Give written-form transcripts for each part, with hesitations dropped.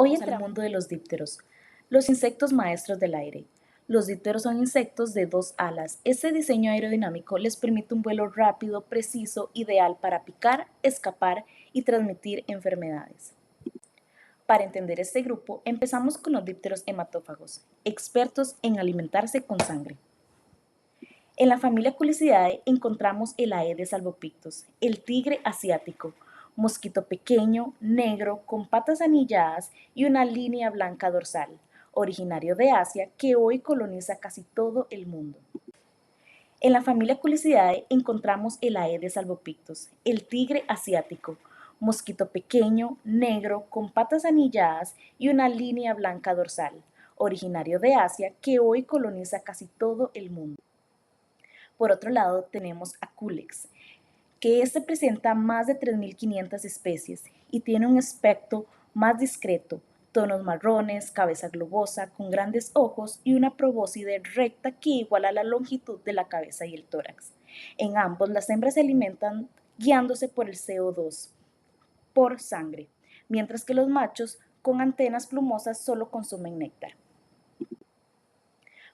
Hoy entramos al mundo de los dípteros, los insectos maestros del aire. Los dípteros son insectos de dos alas. Este diseño aerodinámico les permite un vuelo rápido, preciso, ideal para picar, escapar y transmitir enfermedades. Para entender este grupo, empezamos con los dípteros hematófagos, expertos en alimentarse con sangre. En la familia Culicidae encontramos el Aedes albopictus, el tigre asiático, mosquito pequeño, negro, con patas anilladas y una línea blanca dorsal, originario de Asia que hoy coloniza casi todo el mundo. En la familia Culicidae encontramos el Aedes albopictus, el tigre asiático, mosquito pequeño, negro, con patas anilladas y una línea blanca dorsal, originario de Asia que hoy coloniza casi todo el mundo. Por otro lado, tenemos a Culex, que este presenta más de 3.500 especies y tiene un aspecto más discreto, tonos marrones, cabeza globosa, con grandes ojos y una probóscide recta que iguala la longitud de la cabeza y el tórax. En ambos, las hembras se alimentan guiándose por el CO2, por sangre, mientras que los machos, con antenas plumosas, solo consumen néctar.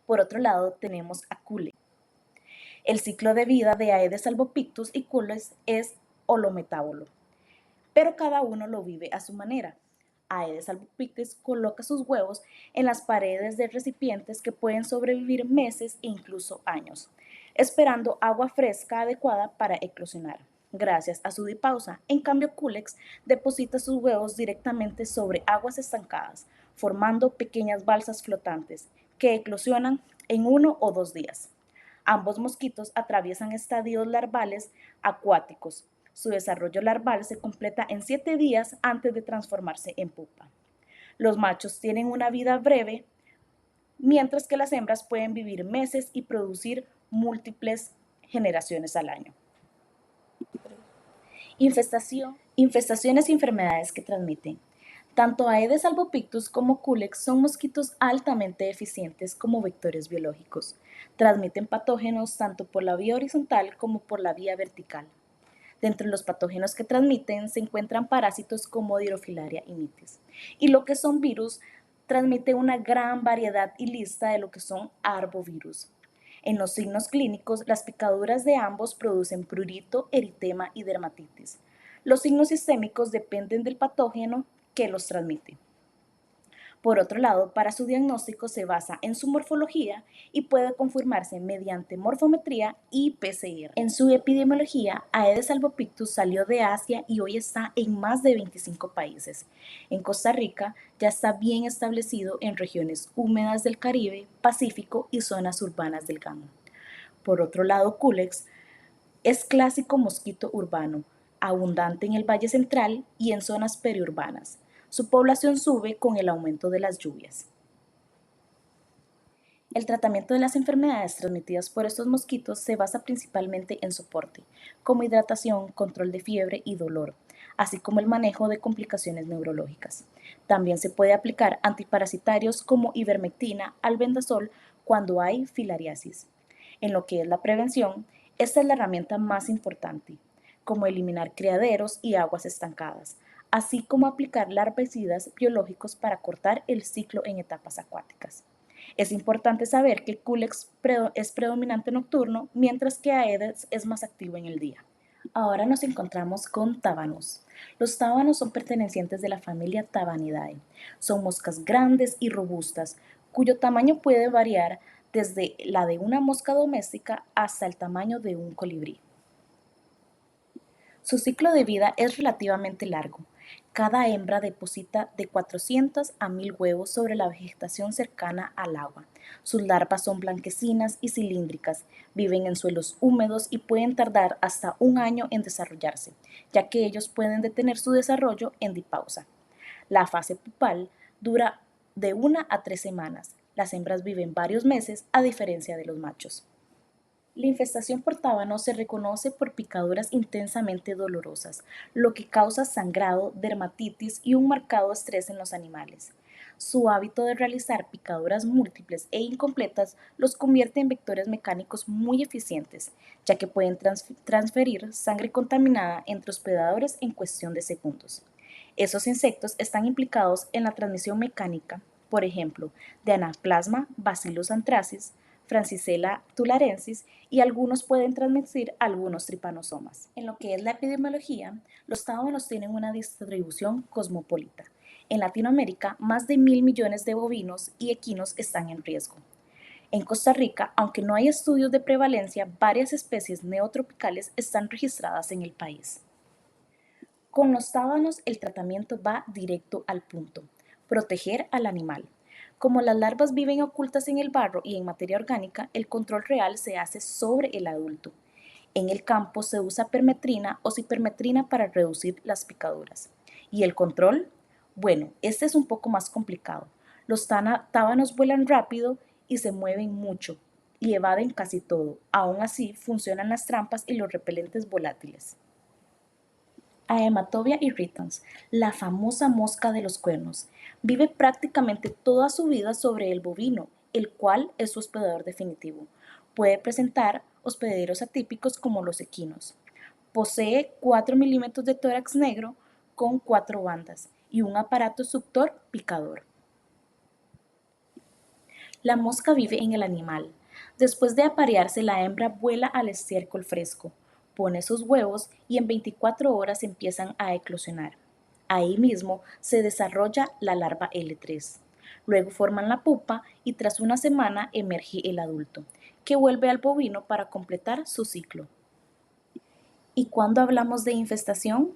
Por otro lado, tenemos a Culex. El ciclo de vida de Aedes albopictus y Culex es holometábolo, pero cada uno lo vive a su manera. Aedes albopictus coloca sus huevos en las paredes de recipientes que pueden sobrevivir meses e incluso años, esperando agua fresca adecuada para eclosionar. Gracias a su dipausa, en cambio Culex deposita sus huevos directamente sobre aguas estancadas, formando pequeñas balsas flotantes que eclosionan en 1 o 2 días. Ambos mosquitos atraviesan estadios larvales acuáticos. Su desarrollo larval se completa en 7 días antes de transformarse en pupa. Los machos tienen una vida breve, mientras que las hembras pueden vivir meses y producir múltiples generaciones al año. Infestaciones y enfermedades que transmiten. Tanto Aedes albopictus como Culex son mosquitos altamente eficientes como vectores biológicos. Transmiten patógenos tanto por la vía horizontal como por la vía vertical. Dentro de los patógenos que transmiten se encuentran parásitos como Dirofilaria y mitis. Y lo que son virus, transmite una gran variedad y lista de lo que son arbovirus. En los signos clínicos, las picaduras de ambos producen prurito, eritema y dermatitis. Los signos sistémicos dependen del patógeno que los transmite. Por otro lado, para su diagnóstico se basa en su morfología y puede confirmarse mediante morfometría y PCR. En su epidemiología, Aedes albopictus salió de Asia y hoy está en más de 25 países. En Costa Rica ya está bien establecido en regiones húmedas del Caribe, Pacífico y zonas urbanas del Ghana. Por otro lado, Culex es clásico mosquito urbano, abundante en el Valle Central y en zonas periurbanas. Su población sube con el aumento de las lluvias. El tratamiento de las enfermedades transmitidas por estos mosquitos se basa principalmente en soporte, como hidratación, control de fiebre y dolor, así como el manejo de complicaciones neurológicas. También se puede aplicar antiparasitarios como ivermectina, albendazol cuando hay filariasis. En lo que es la prevención, esta es la herramienta más importante, como eliminar criaderos y aguas estancadas, así como aplicar larvicidas biológicos para cortar el ciclo en etapas acuáticas. Es importante saber que Culex es predominante nocturno, mientras que Aedes es más activo en el día. Ahora nos encontramos con tábanos. Los tábanos son pertenecientes de la familia Tabanidae. Son moscas grandes y robustas, cuyo tamaño puede variar desde la de una mosca doméstica hasta el tamaño de un colibrí. Su ciclo de vida es relativamente largo. Cada hembra deposita de 400 a 1.000 huevos sobre la vegetación cercana al agua. Sus larvas son blanquecinas y cilíndricas, viven en suelos húmedos y pueden tardar hasta 1 año en desarrollarse, ya que ellos pueden detener su desarrollo en dipausa. La fase pupal dura de 1 a 3 semanas. Las hembras viven varios meses, a diferencia de los machos. La infestación por tábano se reconoce por picaduras intensamente dolorosas, lo que causa sangrado, dermatitis y un marcado estrés en los animales. Su hábito de realizar picaduras múltiples e incompletas los convierte en vectores mecánicos muy eficientes, ya que pueden transferir sangre contaminada entre hospedadores en cuestión de segundos. Esos insectos están implicados en la transmisión mecánica, por ejemplo, de Anaplasma, Bacillus anthracis, Francisella tularensis y algunos pueden transmitir algunos tripanosomas. En lo que es la epidemiología, los tábanos tienen una distribución cosmopolita. En Latinoamérica, más de 1.000 millones de bovinos y equinos están en riesgo. En Costa Rica, aunque no hay estudios de prevalencia, varias especies neotropicales están registradas en el país. Con los tábanos el tratamiento va directo al punto, proteger al animal. Como las larvas viven ocultas en el barro y en materia orgánica, el control real se hace sobre el adulto. En el campo se usa permetrina o cipermetrina para reducir las picaduras. ¿Y el control? Bueno, este es un poco más complicado. Los tábanos vuelan rápido y se mueven mucho y evaden casi todo. Aún así, funcionan las trampas y los repelentes volátiles. Haematopia irritans, la famosa mosca de los cuernos, vive prácticamente toda su vida sobre el bovino, el cual es su hospedador definitivo. Puede presentar hospederos atípicos como los equinos. Posee 4 milímetros de tórax negro con 4 bandas y un aparato suctor picador. La mosca vive en el animal. Después de aparearse, la hembra vuela al estiércol fresco, pone sus huevos y en 24 horas empiezan a eclosionar. Ahí mismo se desarrolla la larva L3. Luego forman la pupa y tras una semana emerge el adulto, que vuelve al bovino para completar su ciclo. ¿Y cuándo hablamos de infestación?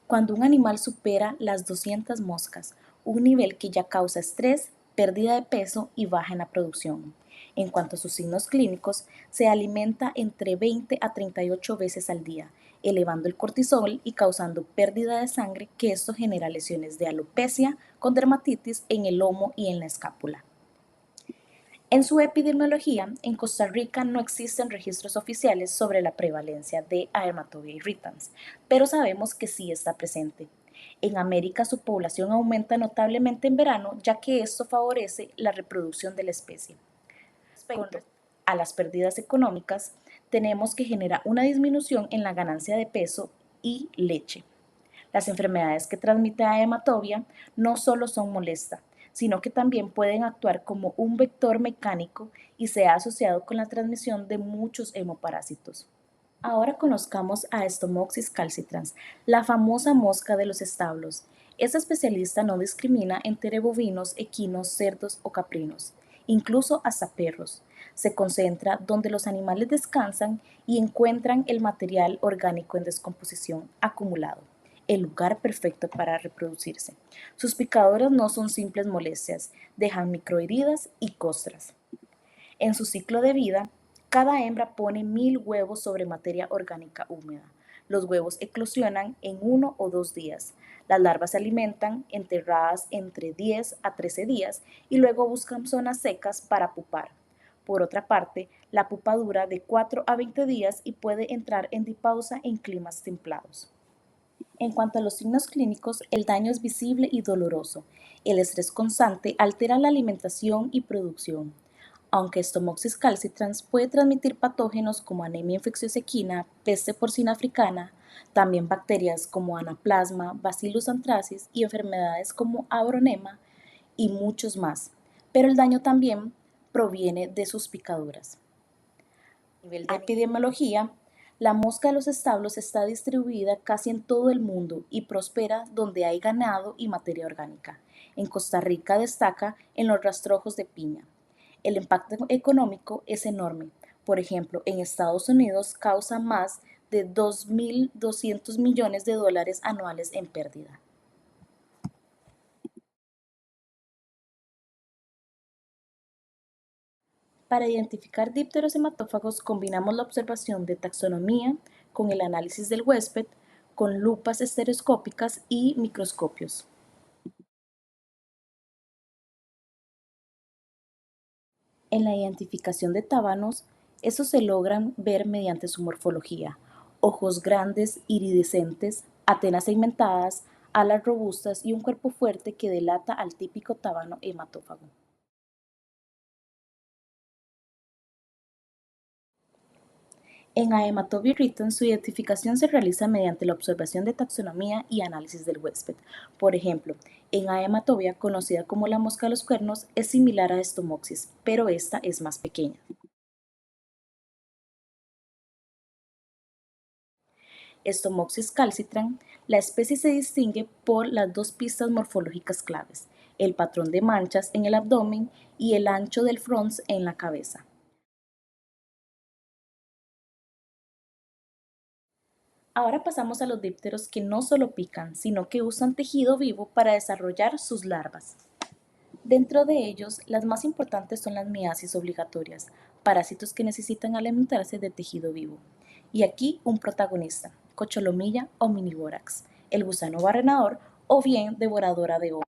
Cuando un animal supera las 200 moscas, un nivel que ya causa estrés, pérdida de peso y baja en la producción. En cuanto a sus signos clínicos, se alimenta entre 20 a 38 veces al día, elevando el cortisol y causando pérdida de sangre, que esto genera lesiones de alopecia con dermatitis en el lomo y en la escápula. En su epidemiología, en Costa Rica no existen registros oficiales sobre la prevalencia de Haematopia irritans, pero sabemos que sí está presente. En América su población aumenta notablemente en verano, ya que esto favorece la reproducción de la especie. Respecto a las pérdidas económicas, tenemos que genera una disminución en la ganancia de peso y leche. Las enfermedades que transmite la hematobia no solo son molestas, sino que también pueden actuar como un vector mecánico y se ha asociado con la transmisión de muchos hemoparásitos. Ahora conozcamos a Stomoxys calcitrans, la famosa mosca de los establos. Esta especialista no discrimina entre bovinos, equinos, cerdos o caprinos, incluso hasta perros. Se concentra donde los animales descansan y encuentran el material orgánico en descomposición acumulado, el lugar perfecto para reproducirse. Sus picaduras no son simples molestias, dejan microheridas y costras. En su ciclo de vida, cada hembra pone 1.000 huevos sobre materia orgánica húmeda. Los huevos eclosionan en 1 o 2 días. Las larvas se alimentan enterradas entre 10 a 13 días y luego buscan zonas secas para pupar. Por otra parte, la pupa dura de 4 a 20 días y puede entrar en dipausa en climas templados. En cuanto a los signos clínicos, el daño es visible y doloroso. El estrés constante altera la alimentación y producción. Aunque Stomoxys calcitrans puede transmitir patógenos como anemia infecciosa equina, peste porcina africana, también bacterias como Anaplasma, Bacillus anthracis y enfermedades como Abronema y muchos más. Pero el daño también proviene de sus picaduras. A nivel de epidemiología, la mosca de los establos está distribuida casi en todo el mundo y prospera donde hay ganado y materia orgánica. En Costa Rica destaca en los rastrojos de piña. El impacto económico es enorme. Por ejemplo, en Estados Unidos causa más de 2.200 millones de dólares anuales en pérdida. Para identificar dípteros hematófagos combinamos la observación de taxonomía con el análisis del huésped, con lupas estereoscópicas y microscopios. En la identificación de tábanos, estos se logran ver mediante su morfología: ojos grandes, iridescentes, antenas segmentadas, alas robustas y un cuerpo fuerte que delata al típico tábano hematófago. En Haematobia irritant, su identificación se realiza mediante la observación de taxonomía y análisis del huésped. Por ejemplo, en Haematobia, conocida como la mosca de los cuernos, es similar a Stomopsis, pero esta es más pequeña. Stomopsis calcitrans, la especie se distingue por las dos pistas morfológicas claves, el patrón de manchas en el abdomen y el ancho del frons en la cabeza. Ahora pasamos a los dípteros que no solo pican, sino que usan tejido vivo para desarrollar sus larvas. Dentro de ellos, las más importantes son las miasis obligatorias, parásitos que necesitan alimentarse de tejido vivo. Y aquí un protagonista, Cocholomilla omnivórax, el gusano barrenador o bien devoradora de ojos.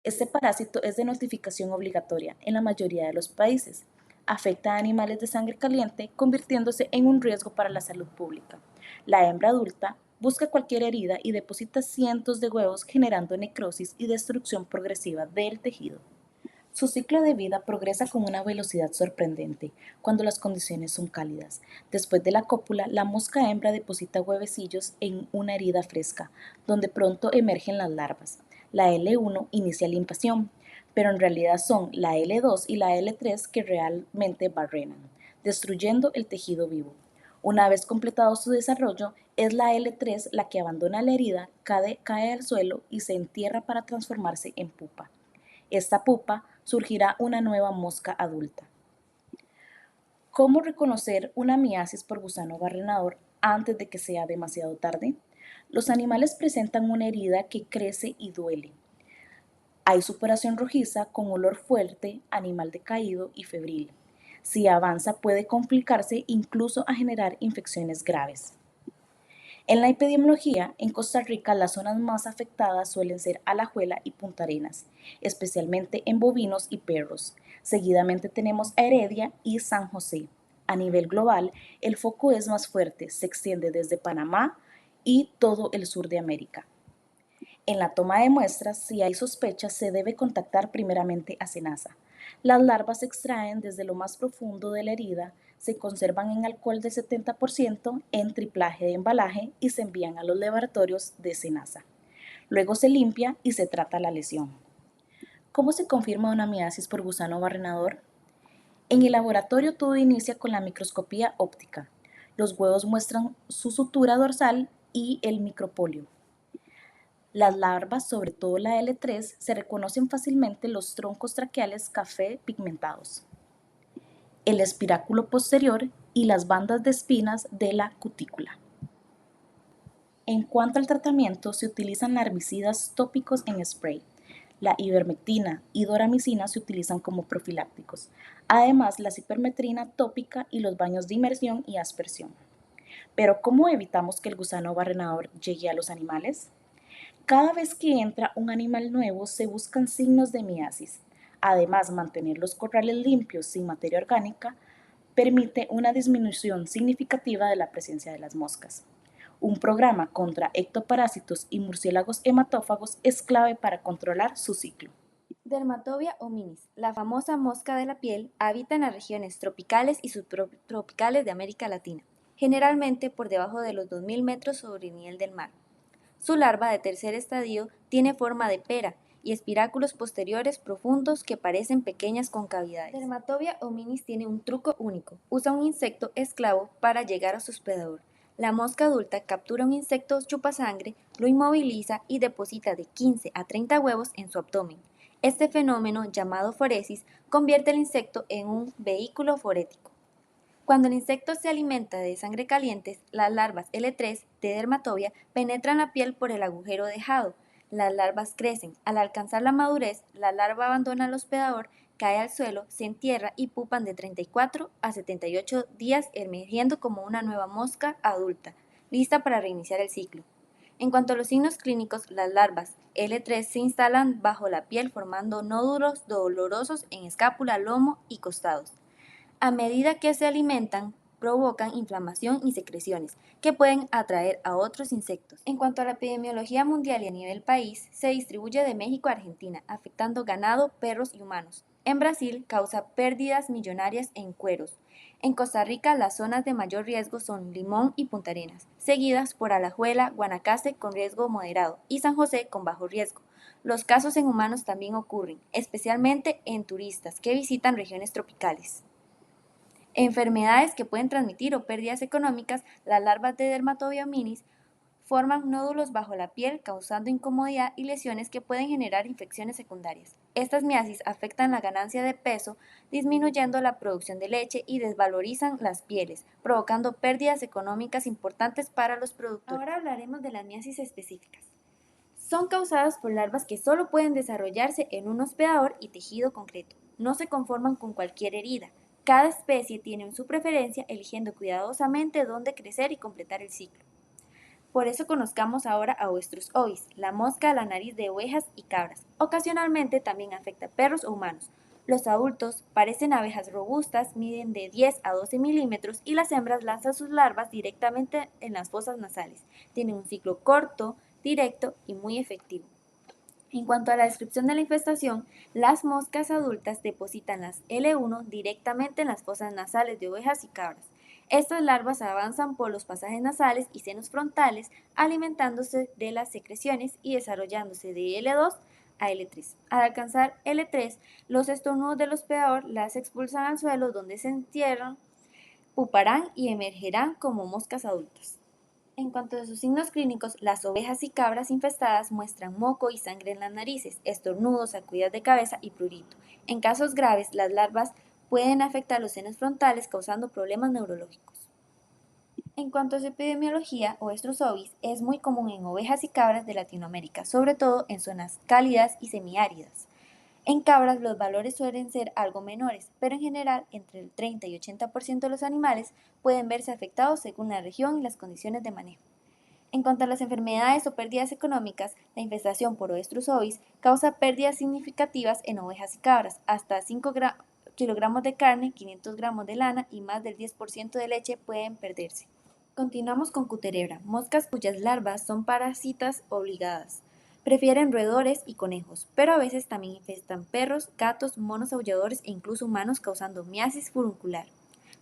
Este parásito es de notificación obligatoria en la mayoría de los países. Afecta a animales de sangre caliente, convirtiéndose en un riesgo para la salud pública. La hembra adulta busca cualquier herida y deposita cientos de huevos, generando necrosis y destrucción progresiva del tejido. Su ciclo de vida progresa con una velocidad sorprendente cuando las condiciones son cálidas. Después de la cópula, la mosca hembra deposita huevecillos en una herida fresca, donde pronto emergen las larvas. La L1 inicia la limpación, pero en realidad son la L2 y la L3 que realmente barrenan, destruyendo el tejido vivo. Una vez completado su desarrollo, es la L3 la que abandona la herida, cae al suelo y se entierra para transformarse en pupa. Esta pupa surgirá una nueva mosca adulta. ¿Cómo reconocer una miasis por gusano barrenador antes de que sea demasiado tarde? Los animales presentan una herida que crece y duele. Hay supuración rojiza con olor fuerte, animal decaído y febril. Si avanza puede complicarse incluso a generar infecciones graves. En la epidemiología, en Costa Rica las zonas más afectadas suelen ser Alajuela y Punta Arenas, especialmente en bovinos y perros. Seguidamente tenemos a Heredia y San José. A nivel global, el foco es más fuerte, se extiende desde Panamá y todo el sur de América. En la toma de muestras, si hay sospechas, se debe contactar primeramente a Senasa. Las larvas se extraen desde lo más profundo de la herida, se conservan en alcohol de 70% en triplaje de embalaje y se envían a los laboratorios de Senasa. Luego se limpia y se trata la lesión. ¿Cómo se confirma una miasis por gusano barrenador? En el laboratorio todo inicia con la microscopía óptica. Los huevos muestran su sutura dorsal y el micropolio. Las larvas, sobre todo la L3, se reconocen fácilmente los troncos traqueales café pigmentados, el espiráculo posterior y las bandas de espinas de la cutícula. En cuanto al tratamiento, se utilizan larvicidas tópicos en spray. La ivermectina y doramicina se utilizan como profilácticos. Además, la cipermetrina tópica y los baños de inmersión y aspersión. Pero, ¿cómo evitamos que el gusano barrenador llegue a los animales? Cada vez que entra un animal nuevo se buscan signos de miasis. Además, mantener los corrales limpios sin materia orgánica permite una disminución significativa de la presencia de las moscas. Un programa contra ectoparásitos y murciélagos hematófagos es clave para controlar su ciclo. Dermatobia hominis, la famosa mosca de la piel, habita en las regiones tropicales y subtropicales de América Latina, generalmente por debajo de los 2000 metros sobre el nivel del mar. Su larva de tercer estadio tiene forma de pera y espiráculos posteriores profundos que parecen pequeñas concavidades. Dermatobia hominis tiene un truco único. Usa un insecto esclavo para llegar a su hospedador. La mosca adulta captura un insecto chupasangre, lo inmoviliza y deposita de 15 a 30 huevos en su abdomen. Este fenómeno, llamado foresis, convierte el insecto en un vehículo forético. Cuando el insecto se alimenta de sangre caliente, las larvas L3 de dermatobia penetran la piel por el agujero dejado. Las larvas crecen. Al alcanzar la madurez, la larva abandona al hospedador, cae al suelo, se entierra y pupan de 34 a 78 días, emergiendo como una nueva mosca adulta, lista para reiniciar el ciclo. En cuanto a los signos clínicos, las larvas L3 se instalan bajo la piel formando nódulos dolorosos en escápula, lomo y costados. A medida que se alimentan, provocan inflamación y secreciones, que pueden atraer a otros insectos. En cuanto a la epidemiología mundial y a nivel país, se distribuye de México a Argentina, afectando ganado, perros y humanos. En Brasil causa pérdidas millonarias en cueros. En Costa Rica las zonas de mayor riesgo son Limón y Punta Arenas, seguidas por Alajuela, Guanacaste con riesgo moderado y San José con bajo riesgo. Los casos en humanos también ocurren, especialmente en turistas que visitan regiones tropicales. Enfermedades que pueden transmitir o pérdidas económicas, las larvas de Dermatobiominis forman nódulos bajo la piel causando incomodidad y lesiones que pueden generar infecciones secundarias. Estas miasis afectan la ganancia de peso, disminuyendo la producción de leche y desvalorizan las pieles, provocando pérdidas económicas importantes para los productores. Ahora hablaremos de las miasis específicas. Son causadas por larvas que solo pueden desarrollarse en un hospedador y tejido concreto. No se conforman con cualquier herida. Cada especie tiene su preferencia, eligiendo cuidadosamente dónde crecer y completar el ciclo. Por eso conozcamos ahora a Oestrus ovis, la mosca a la nariz de ovejas y cabras. Ocasionalmente también afecta a perros o humanos. Los adultos parecen abejas robustas, miden de 10 a 12 milímetros y las hembras lanzan sus larvas directamente en las fosas nasales. Tienen un ciclo corto, directo y muy efectivo. En cuanto a la descripción de la infestación, las moscas adultas depositan las L1 directamente en las fosas nasales de ovejas y cabras. Estas larvas avanzan por los pasajes nasales y senos frontales, alimentándose de las secreciones y desarrollándose de L2 a L3. Al alcanzar L3, los estornudos del hospedador las expulsan al suelo donde se entierran, puparán y emergerán como moscas adultas. En cuanto a sus signos clínicos, las ovejas y cabras infestadas muestran moco y sangre en las narices, estornudos, sacudidas de cabeza y prurito. En casos graves, las larvas pueden afectar los senos frontales causando problemas neurológicos. En cuanto a su epidemiología, Oestrus ovis es muy común en ovejas y cabras de Latinoamérica, sobre todo en zonas cálidas y semiáridas. En cabras los valores suelen ser algo menores, pero en general entre el 30 y 80% de los animales pueden verse afectados según la región y las condiciones de manejo. En cuanto a las enfermedades o pérdidas económicas, la infestación por Oestrus ovis causa pérdidas significativas en ovejas y cabras, hasta 5 kilogramos de carne, 500 gramos de lana y más del 10% de leche pueden perderse. Continuamos con Cuterebra, moscas cuyas larvas son parásitas obligadas. Prefieren roedores y conejos, pero a veces también infestan perros, gatos, monos aulladores e incluso humanos causando miasis furuncular.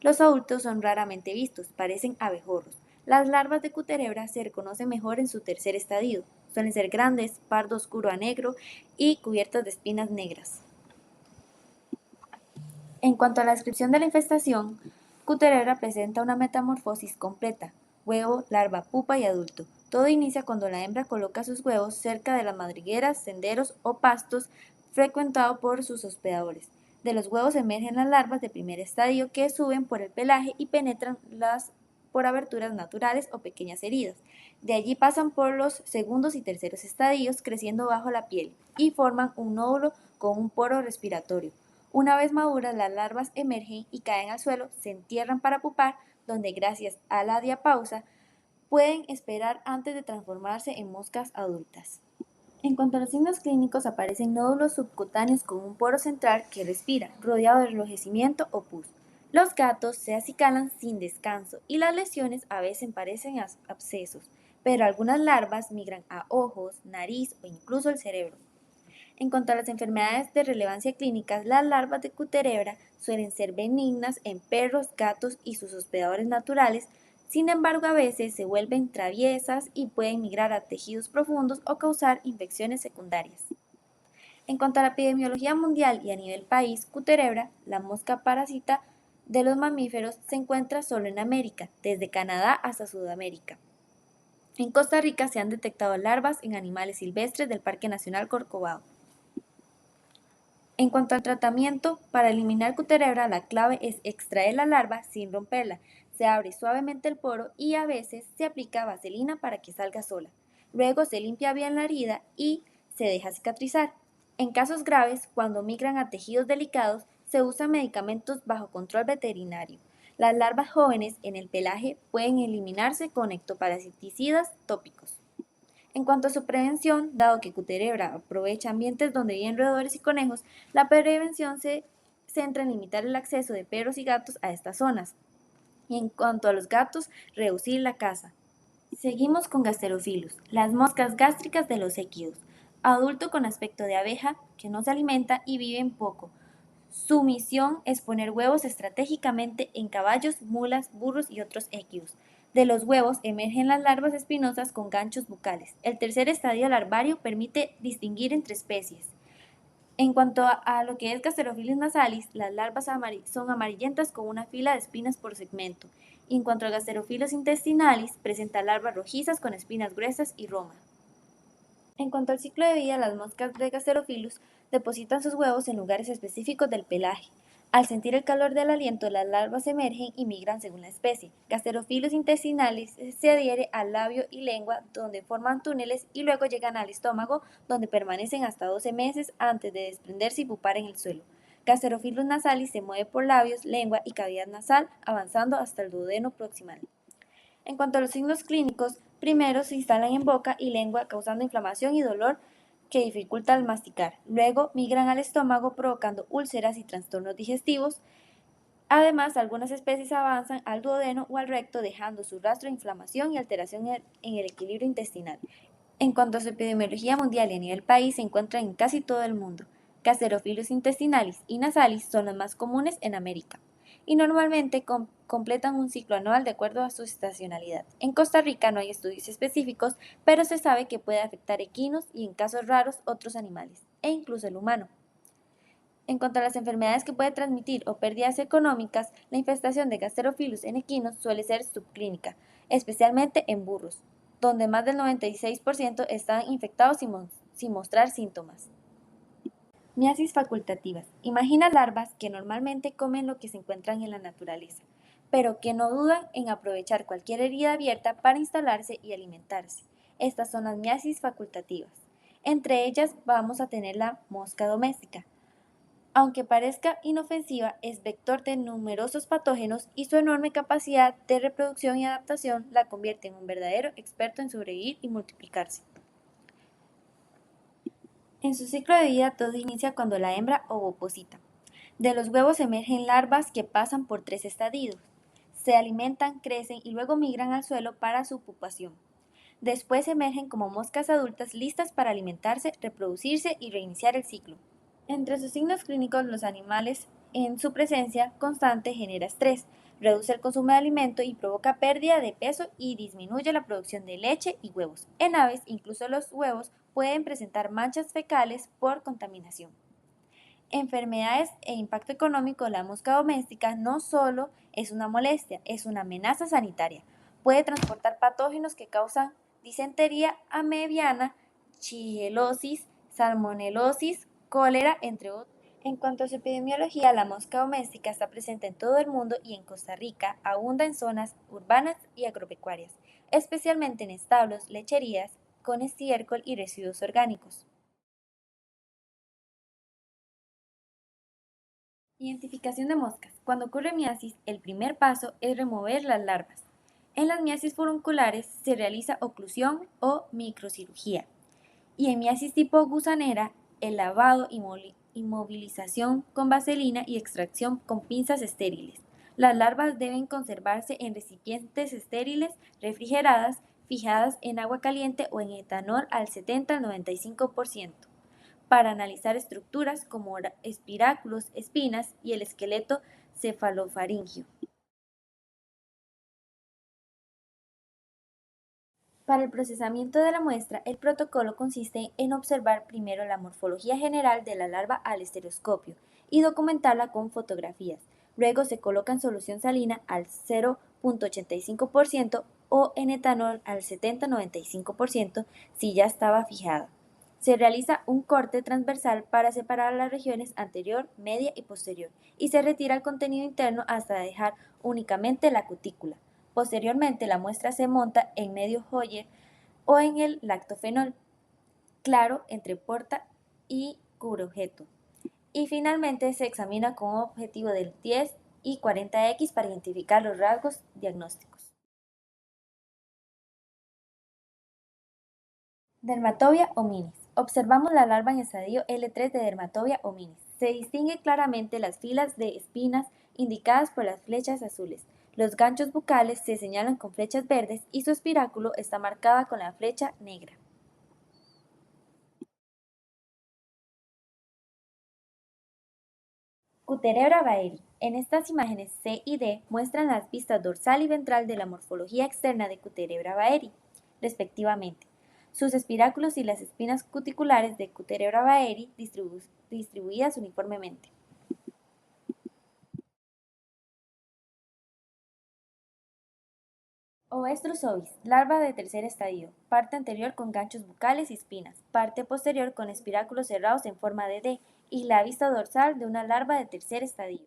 Los adultos son raramente vistos, parecen abejorros. Las larvas de Cuterebra se reconocen mejor en su tercer estadio. Suelen ser grandes, pardo oscuro a negro y cubiertas de espinas negras. En cuanto a la descripción de la infestación, Cuterebra presenta una metamorfosis completa: huevo, larva, pupa y adulto. Todo inicia cuando la hembra coloca sus huevos cerca de las madrigueras, senderos o pastos frecuentados por sus hospedadores. De los huevos emergen las larvas de primer estadio que suben por el pelaje y penetran por aberturas naturales o pequeñas heridas. De allí pasan por los segundos y terceros estadios, creciendo bajo la piel, y forman un nódulo con un poro respiratorio. Una vez maduras, las larvas emergen y caen al suelo, se entierran para pupar, donde gracias a la diapausa pueden esperar antes de transformarse en moscas adultas. En cuanto a los signos clínicos, aparecen nódulos subcutáneos con un poro central que respira, rodeado de enrojecimiento o pus. Los gatos se acicalan sin descanso y las lesiones a veces parecen abscesos, pero algunas larvas migran a ojos, nariz o incluso el cerebro. En cuanto a las enfermedades de relevancia clínica, las larvas de Cuterebra suelen ser benignas en perros, gatos y sus hospedadores naturales. Sin embargo, a veces se vuelven traviesas y pueden migrar a tejidos profundos o causar infecciones secundarias. En cuanto a la epidemiología mundial y a nivel país, Cuterebra, la mosca parásita de los mamíferos, se encuentra solo en América, desde Canadá hasta Sudamérica. En Costa Rica se han detectado larvas en animales silvestres del Parque Nacional Corcovado. En cuanto al tratamiento, para eliminar Cuterebra, la clave es extraer la larva sin romperla. Se abre suavemente el poro y a veces se aplica vaselina para que salga sola. Luego se limpia bien la herida y se deja cicatrizar. En casos graves, cuando migran a tejidos delicados, se usan medicamentos bajo control veterinario. Las larvas jóvenes en el pelaje pueden eliminarse con ectoparasiticidas tópicos. En cuanto a su prevención, dado que Cuterebra aprovecha ambientes donde viven roedores y conejos, la prevención se centra en limitar el acceso de perros y gatos a estas zonas. Y en cuanto a los gatos, reducir la caza. Seguimos con Gasterophilus, las moscas gástricas de los equidos. Adulto con aspecto de abeja, que no se alimenta y viven poco. Su misión es poner huevos estratégicamente en caballos, mulas, burros y otros equinos. De los huevos emergen las larvas espinosas con ganchos bucales. El tercer estadio larvario permite distinguir entre especies. En cuanto a lo que es Gasterophilus nasalis, las larvas son amarillentas con una fila de espinas por segmento. Y en cuanto a Gasterophilus intestinalis, presenta larvas rojizas con espinas gruesas y roma. En cuanto al ciclo de vida, las moscas de Gasterophilus depositan sus huevos en lugares específicos del pelaje. Al sentir el calor del aliento, las larvas emergen y migran según la especie. Gasterophilus intestinalis se adhiere al labio y lengua, donde forman túneles y luego llegan al estómago, donde permanecen hasta 12 meses antes de desprenderse y pupar en el suelo. Gasterophilus nasalis se mueve por labios, lengua y cavidad nasal, avanzando hasta el duodeno proximal. En cuanto a los signos clínicos, primero se instalan en boca y lengua causando inflamación y dolor que dificulta el masticar. Luego migran al estómago provocando úlceras y trastornos digestivos. Además, algunas especies avanzan al duodeno o al recto dejando su rastro de inflamación y alteración en el equilibrio intestinal. En cuanto a su epidemiología mundial y a nivel país, se encuentran en casi todo el mundo. Gasterophilus intestinalis y nasalis son los más comunes en América y normalmente completan un ciclo anual de acuerdo a su estacionalidad. En Costa Rica no hay estudios específicos, pero se sabe que puede afectar equinos y en casos raros otros animales, e incluso el humano. En cuanto a las enfermedades que puede transmitir o pérdidas económicas, la infestación de Gasterophilus en equinos suele ser subclínica, especialmente en burros, donde más del 96% están infectados sin mostrar síntomas. Miasis facultativas. Imagina larvas que normalmente comen lo que se encuentran en la naturaleza, pero que no dudan en aprovechar cualquier herida abierta para instalarse y alimentarse. Estas son las miasis facultativas. Entre ellas vamos a tener la mosca doméstica. Aunque parezca inofensiva, es vector de numerosos patógenos y su enorme capacidad de reproducción y adaptación la convierte en un verdadero experto en sobrevivir y multiplicarse. En su ciclo de vida todo inicia cuando la hembra ovoposita. De los huevos emergen larvas que pasan por 3 estadios. Se alimentan, crecen y luego migran al suelo para su pupación. Después emergen como moscas adultas listas para alimentarse, reproducirse y reiniciar el ciclo. Entre sus signos clínicos, los animales en su presencia constante genera estrés, reduce el consumo de alimento y provoca pérdida de peso y disminuye la producción de leche y huevos. En aves, incluso los huevos pueden presentar manchas fecales por contaminación. Enfermedades e impacto económico. La mosca doméstica no solo es una molestia, es una amenaza sanitaria. Puede transportar patógenos que causan disentería amebiana, shigelosis, salmonelosis, cólera, entre otros. En cuanto a su epidemiología, la mosca doméstica está presente en todo el mundo y en Costa Rica abunda en zonas urbanas y agropecuarias, especialmente en establos, lecherías, con estiércol y residuos orgánicos. Identificación de moscas. Cuando ocurre miasis, el primer paso es remover las larvas. En las miasis furunculares se realiza oclusión o microcirugía. Y en miasis tipo gusanera, el lavado, inmovilización con vaselina y extracción con pinzas estériles. Las larvas deben conservarse en recipientes estériles, refrigeradas, fijadas en agua caliente o en etanol al 70 al 95%, para analizar estructuras como espiráculos, espinas y el esqueleto cefalofaringio. Para el procesamiento de la muestra, el protocolo consiste en observar primero la morfología general de la larva al estereoscopio y documentarla con fotografías. Luego se coloca en solución salina al 0,85% o en etanol al 70-95% si ya estaba fijada. Se realiza un corte transversal para separar las regiones anterior, media y posterior y se retira el contenido interno hasta dejar únicamente la cutícula. Posteriormente, la muestra se monta en medio Hoyer o en el lactofenol claro entre porta y cubreobjeto. Y finalmente se examina con un objetivo del 10 y 40X para identificar los rasgos diagnósticos. Dermatobia hominis. Observamos la larva en estadio L3 de Dermatobia hominis. Se distingue claramente las filas de espinas indicadas por las flechas azules. Los ganchos bucales se señalan con flechas verdes y su espiráculo está marcada con la flecha negra. Cuterebra baeri. En estas imágenes C y D muestran las vistas dorsal y ventral de la morfología externa de Cuterebra baeri, respectivamente. Sus espiráculos y las espinas cuticulares de Cuterebra baeri distribuidas uniformemente. Oestrus ovis, larva de tercer estadio, parte anterior con ganchos bucales y espinas, parte posterior con espiráculos cerrados en forma de D y la vista dorsal de una larva de tercer estadio.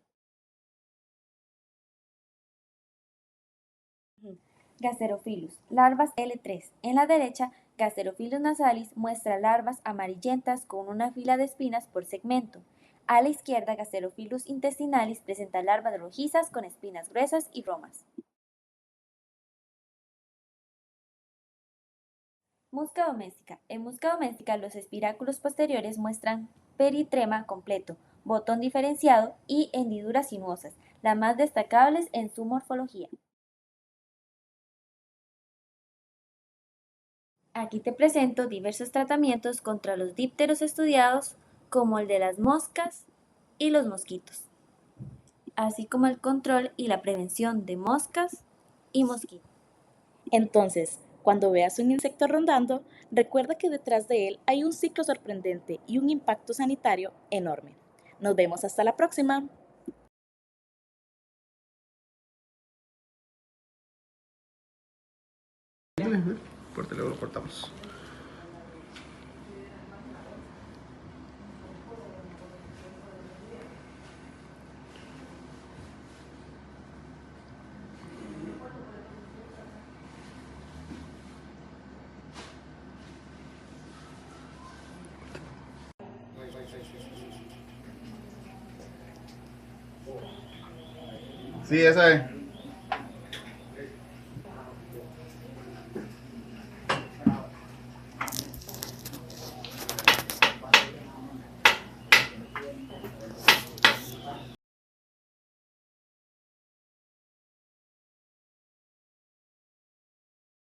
Gasterophilus, larvas L3. En la derecha, Gasterophilus nasalis muestra larvas amarillentas con una fila de espinas por segmento. A la izquierda, Gasterophilus intestinalis presenta larvas rojizas con espinas gruesas y romas. Musca doméstica. En musca doméstica, los espiráculos posteriores muestran peritrema completo, botón diferenciado y hendiduras sinuosas, las más destacables en su morfología. Aquí te presento diversos tratamientos contra los dípteros estudiados, como el de las moscas y los mosquitos, así como el control y la prevención de moscas y mosquitos. Entonces, cuando veas un insecto rondando, recuerda que detrás de él hay un ciclo sorprendente y un impacto sanitario enorme. Nos vemos hasta la próxima. Fuerte, luego lo cortamos. Sí, esa es.